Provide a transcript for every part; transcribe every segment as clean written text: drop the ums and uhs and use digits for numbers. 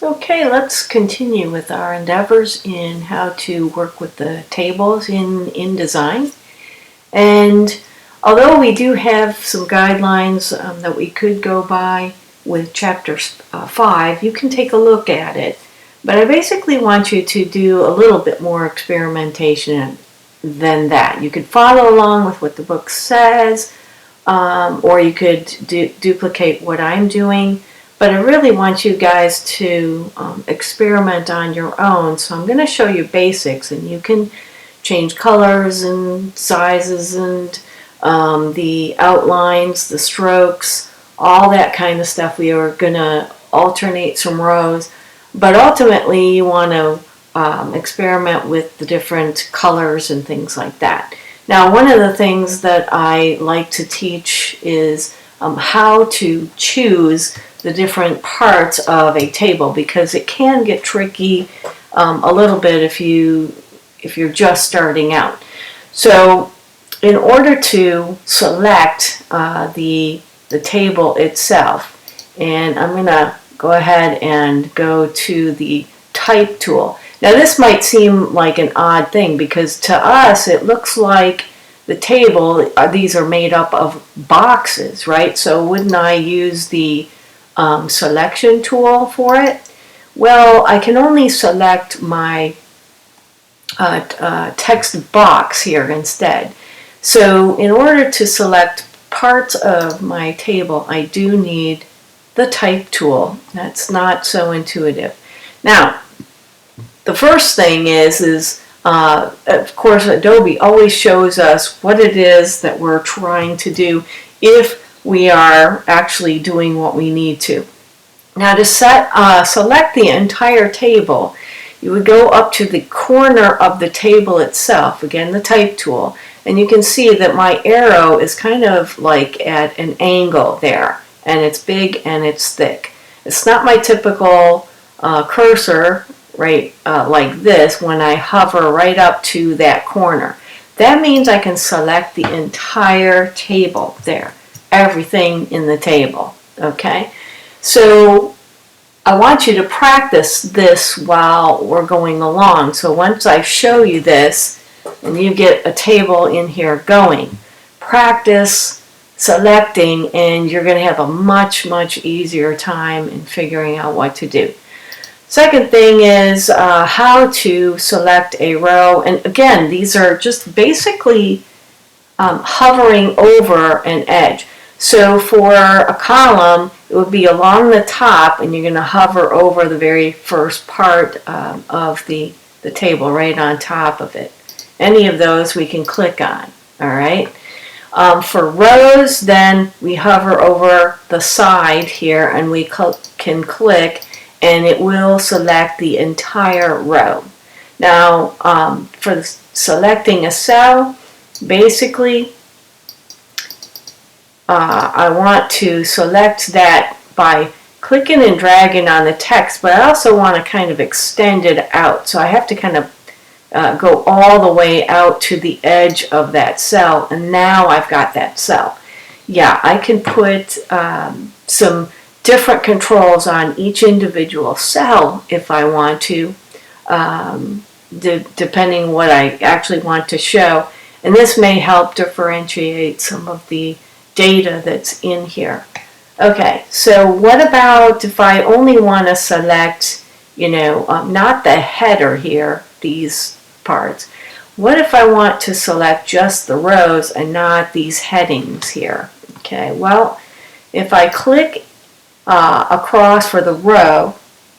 Okay, let's continue with our endeavors in how to work with the tables in InDesign. And although we do have some guidelines that we could go by with Chapter 5, you can take a look at it. But I basically want you to do a little bit more experimentation than that. You could follow along with what the book says, or you could duplicate what I'm doing. But I really want you guys to experiment on your own. So I'm going to show you basics, and you can change colors and sizes and the outlines, the strokes, all that kind of stuff. We are going to alternate some rows, but ultimately you want to experiment with the different colors and things like that. Now, one of the things that I like to teach is how to choose the different parts of a table, because it can get tricky a little bit if you're just starting out. So in order to select the table itself, and I'm going to go ahead and go to the type tool. Now this might seem like an odd thing, because to us it looks like the table, these are made up of boxes, right? So wouldn't I use the selection tool for it? Well, I can only select my text box here instead. So in order to select parts of my table, I do need the type tool. That's not so intuitive. Now, the first thing is of course, Adobe always shows us what it is that we're trying to do if we are actually doing what we need to. Now, to select the entire table, you would go up to the corner of the table itself, again the type tool, and you can see that my arrow is kind of like at an angle there, and it's big and it's thick. It's not my typical cursor, right, like this when I hover right up to that corner. That means I can select the entire table there, everything in the table, okay? So I want you to practice this while we're going along. So once I show you this and you get a table in here going, practice selecting, and you're going to have a much easier time in figuring out what to do. Second thing is how to select a row, and again, these are just basically hovering over an edge. So for a column, it would be along the top, and you're going to hover over the very first part of the table, right on top of it. Any of those we can click on, all right? For rows, then we hover over the side here, and we can click, and it will select the entire row. Now, for selecting a cell, basically, I want to select that by clicking and dragging on the text, but I also want to kind of extend it out. So I have to kind of go all the way out to the edge of that cell, and now I've got that cell. Yeah, I can put some different controls on each individual cell if I want to, depending what I actually want to show. And this may help differentiate some of the data that's in here. Okay, so what about if I only want to select, not the header here, these parts. What if I want to select just the rows and not these headings here? Okay, well, if I click across for the row,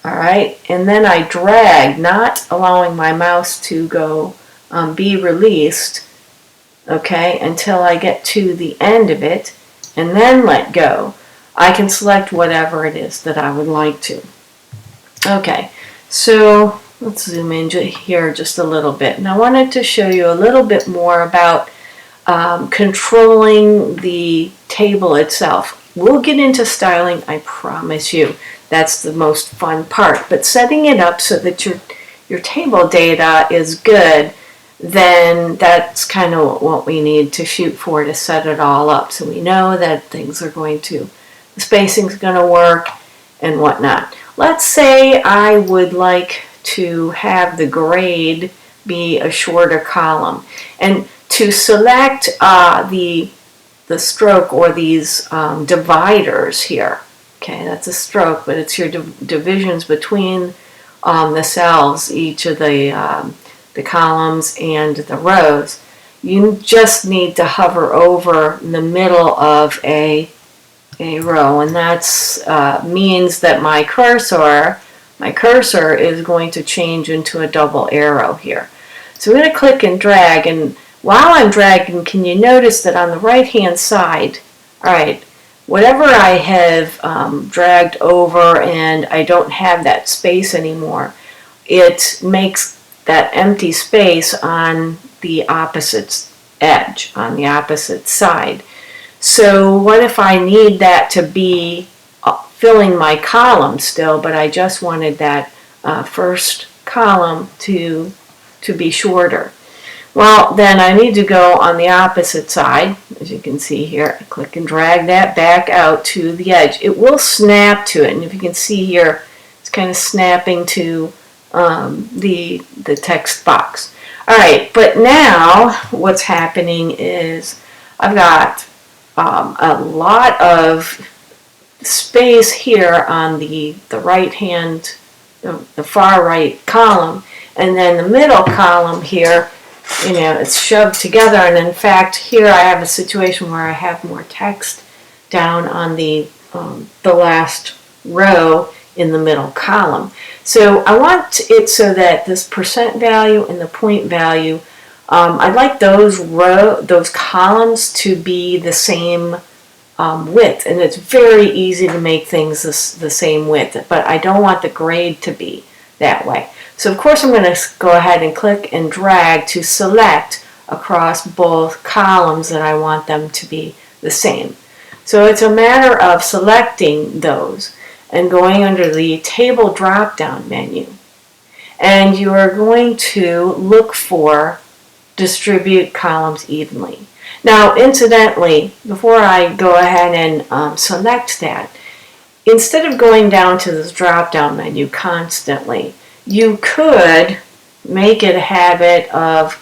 all right, and then I drag, not allowing my mouse to go be released, okay, until I get to the end of it, and then let go, I can select whatever it is that I would like to. Okay, so let's zoom in here just a little bit. And I wanted to show you a little bit more about controlling the table itself. We'll get into styling, I promise you. That's the most fun part. But setting it up so that your table data is good, then that's kind of what we need to shoot for to set it all up. So we know that things are going to, the spacing's going to work and whatnot. let's say I would like to have the grade be a shorter column. And to select the stroke or these dividers here, okay, that's a stroke, but it's your divisions between the cells, each of the columns and the rows. You just need to hover over the middle of a row, and that's means that my cursor is going to change into a double arrow here. So I'm going to click and drag, and while I'm dragging, can you notice that on the right hand side, all right, whatever I have dragged over and I don't have that space anymore, it makes that empty space on the opposite edge, on the opposite side. So what if I need that to be filling my column still, but I just wanted that first column to be shorter? Well, then I need to go on the opposite side. As you can see here, I click and drag that back out to the edge. It will snap to it, and if you can see here, it's kind of snapping to the text box. All right, but now what's happening is I've got a lot of space here on the right hand, the far right column, and then the middle column here, you know, it's shoved together. And in fact, here I have a situation where I have more text down on the last row in the middle column. So I want it so that this percent value and the point value, I'd like those columns to be the same width, and it's very easy to make things the same width, but I don't want the grade to be that way. So of course I'm going to go ahead and click and drag to select across both columns that I want them to be the same. So it's a matter of selecting those and going under the table drop-down menu, and you are going to look for distribute columns evenly. Now, incidentally, before I go ahead and select that, instead of going down to this drop-down menu constantly, you could make it a habit of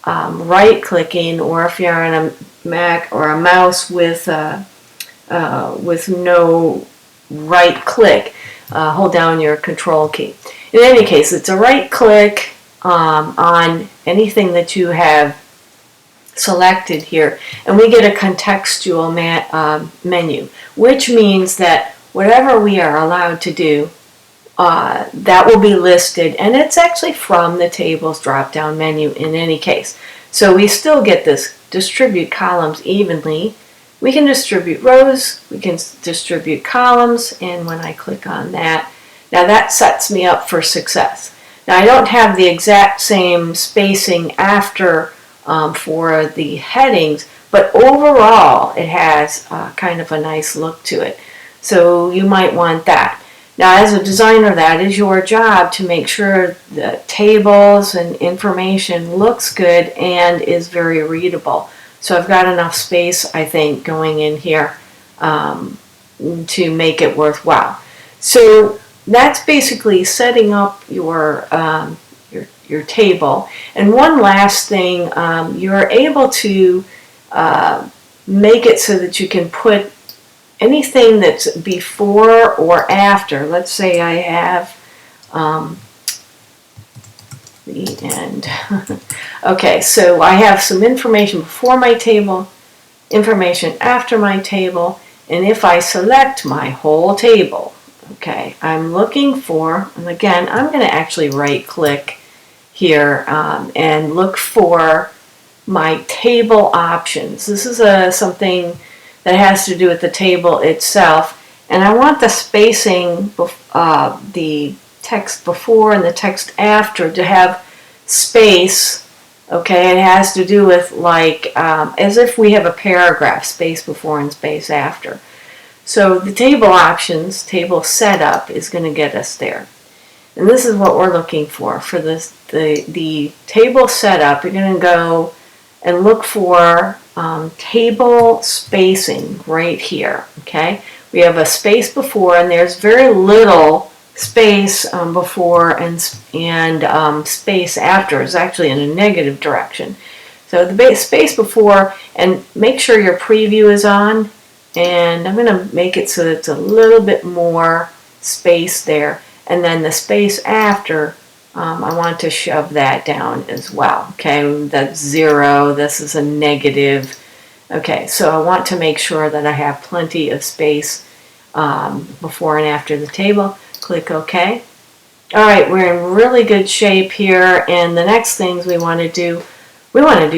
right-clicking, or if you're on a Mac or a mouse with no right click, hold down your control key. In any case, it's a right click on anything that you have selected here, and we get a contextual menu, which means that whatever we are allowed to do, that will be listed, and it's actually from the tables drop-down menu in any case. So we still get this distribute columns evenly. We can distribute rows, we can distribute columns, and when I click on that, now that sets me up for success. Now I don't have the exact same spacing after for the headings, but overall it has kind of a nice look to it. So you might want that. Now as a designer, that is your job to make sure the tables and information looks good and is very readable. So I've got enough space, I think, going in here to make it worthwhile. So that's basically setting up your table. And one last thing, you're able to make it so that you can put anything that's before or after. Let's say I have the end. Okay, so I have some information before my table, information after my table, and if I select my whole table, okay, I'm looking for, and again, I'm going to actually right click here and look for my table options. This is something that has to do with the table itself, and I want the spacing, the text before and the text after to have space. Okay, it has to do with like as if we have a paragraph, space before and space after. So the table options, table setup is going to get us there. And this is what we're looking for this, the table setup. You're going to go and look for table spacing right here. Okay, we have a space before, and there's very little space before and space after is actually in a negative direction. So the space before, and make sure your preview is on, and I'm going to make it so that it's a little bit more space there, and then the space after, I want to shove that down as well. Okay, that's 0, this is a negative. Okay, so I want to make sure that I have plenty of space before and after the table. Click OK. All right, we're in really good shape here, and the next things we want to do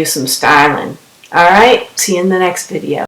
some styling. All right, see you in the next video.